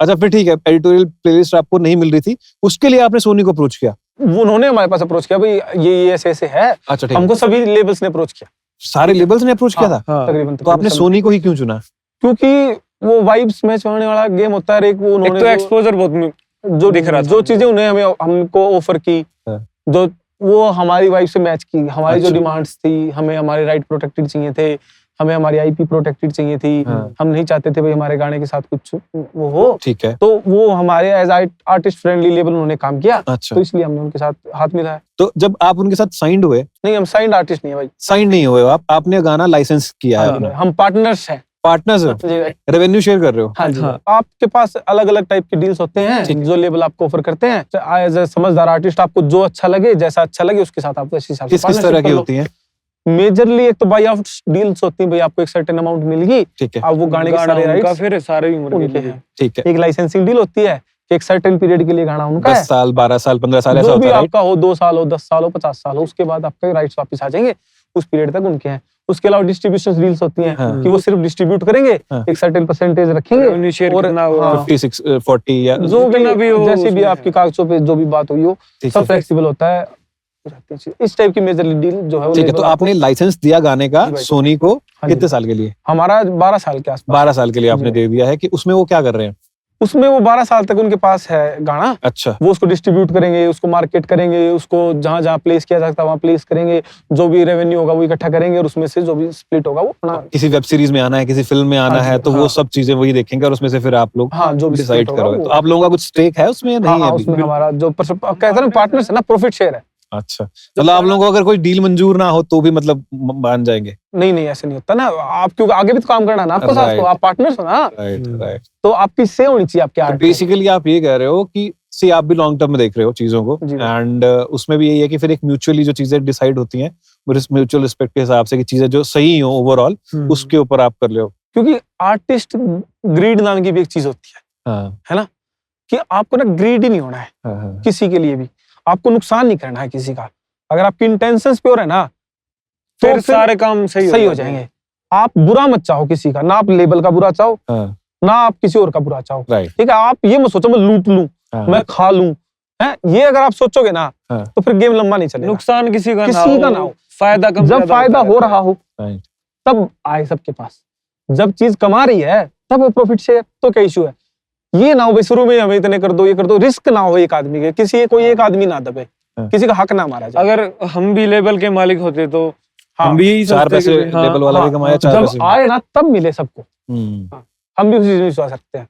अच्छा फिर ठीक है, एडिटोरियल प्लेलिस्ट आपको नहीं मिल रही थी, उसके लिए आपने सोनी को अप्रोच किया? उन्होंने हमारे पास अप्रोच किया, भाई ये ऐसे ऐसे है। अच्छा ठीक, हमको सभी लेबल्स ने अप्रोच किया, सारे लेबल्स ने अप्रोच किया था? तकरीबन। तो आपने सोनी को ही क्यों चुना? क्योंकि वो वाइब्स मैच होने वाला गेम होता है। एक वो उन्होंने तो एक्सपोजर बहुत जो दिख रहा, जो चीजें उन्हें हमको ऑफर की, जो वो हमारी वाइब से मैच की। हमारी जो डिमांड्स थी, हमें हमारे राइट प्रोटेक्टेड चाहिए थे, हमें हमारी आईपी प्रोटेक्टेड चाहिए थी। हम नहीं चाहते थे भाई हमारे गाने के साथ कुछ वो हो। ठीक है, तो वो हमारे एज आर्टिस्ट फ्रेंडली लेवल उन्होंने काम किया। अच्छा, तो इसलिए हमने उनके साथ हाथ मिलाया। तो जब आप उनके साथ साइंड हुए? नहीं, हम साइंड आर्टिस्ट नहीं है भाई। साइंड नहीं हुए आप, आपने गाना लाइसेंस किया है? हम पार्टनर्स हैं। पार्टनर्स हो, रेवेन्यू शेयर कर रहे हो? हाँ जी। आपके पास अलग अलग टाइप के डील्स होते हैं जो लेबल आपको ऑफर करते हैं। एज ए समझदार आर्टिस्ट आपको जो अच्छा लगे, जैसा अच्छा लगे, उसके साथ आपको इसी हिसाब से किस तरह की होती हैं? मेजरली एक तो बाई आउट डील्स होती है, भाई आपको एक सर्टेन अमाउंट मिल गई, ठीक है, अब वो गाने के सारे राइट्स फिर सारे उनके हैं। ठीक है। एक लाइसेंसिंग डील होती है कि एक सर्टेन पीरियड के लिए गाना उनका है, 10 साल 12 साल 15 साल ऐसा जो होता भी है, आपका हो, 2 साल हो, 10 साल हो, 50 साल हो, उसके बाद आपके राइट्स वापस आ जाएंगे, उस पीरियड तक उनके हैं। उसके अलावा डिस्ट्रीब्यूशन डील्स होती हैं कि वो सिर्फ डिस्ट्रीब्यूट करेंगे, एक सर्टेन परसेंटेज रखेंगे, और 56 40 या जो भी हो, जैसे भी आपके कागजों पे जो भी बात हुई हो, सब फ्लेक्सिबल होता है। इस टाइप की मेजरली डील जो है। ठीक है, तो आपने लाइसेंस दिया गाने का सोनी को कितने साल के लिए? हमारा 12 साल के आसपास। 12 साल के लिए आपने दे दिया है। कि उसमें वो क्या कर रहे हैं? उसमें वो 12 साल तक उनके पास है गाना। अच्छा, वो उसको डिस्ट्रीब्यूट करेंगे, उसको मार्केट करेंगे, उसको जहां जहां प्लेस किया जा सकता है वहां प्लेस करेंगे, जो भी रेवेन्यू होगा वो इकट्ठा करेंगे, और उसमें से जो भी स्प्लिट होगा वो अपना। किसी वेब सीरीज में आना है, किसी फिल्म में आना है, तो वो सब चीजें वही देखेंगे और उसमें से फिर आप लोग जो भी डिसाइड करोगे। तो आप लोगों का कुछ स्टेक है उसमें या नहीं है? उसमें हमारा जो कहते हैं ना पार्टनर्स है ना, प्रॉफिट शेयर है। अच्छा, मतलब आप लोगों को अगर कोई डील मंजूर ना हो तो भी मतलब मान जाएंगे? नहीं, ऐसे नहीं होता ना। आप क्योंकि आगे भी तो काम करना है ना आपको साथ, तो आप पार्टनर्स हो ना। राइट। तो आपकी से होनी चाहिए आपके आर्ट। बेसिकली आप ये कह रहे हो कि सी आप भी लॉन्ग टर्म में देख रहे हो चीजों को, एंड उसमें भी यही है कि फिर एक म्यूचुअली जो चीजें डिसाइड होती हैं, म्यूचुअल रिस्पेक्ट के हिसाब से कि चीजें जो सही हो ओवरऑल, उसके ऊपर आप कर ले हो। क्योंकि आर्टिस्ट ग्रीड नाम की भी एक चीज होती है, है ना, कि आपको ना ग्रीड ही नहीं होना है किसी के लिए भी। आपको नुकसान नहीं करना है किसी का। अगर आपकी इंटेंशंस प्योर है ना, तो फिर सारे काम सही हो जाएंगे। आप बुरा मत चाहो किसी का, ना आप लेबल का बुरा चाहो, ना आप किसी और का बुरा चाहो। ठीक है, आप ये मत सोचो मैं लूट लूं, मैं खा लूं, है ये अगर आप सोचोगे ना तो फिर गेम लंबा नहीं चलेगा। नुकसान किसी का ना हो, फायदा कम। जब फायदा हो रहा हो तब आए सबके पास। जब चीज कमा रही है तब वो प्रॉफिट शेयर, तो क्या इशू है? ये ना हो भाई शुरू में हमें इतने कर दो, ये कर दो, रिस्क ना हो एक आदमी के, कोई एक आदमी ना दबे, किसी का हक ना मारा जाए। अगर हम भी लेबल के मालिक होते तो हम भी यही 4 पैसे लेबल वाला भी कमाया, 4 पैसे जब आए ना तब मिले सबको। हम भी उसी चीज में विश्वास रखते हैं।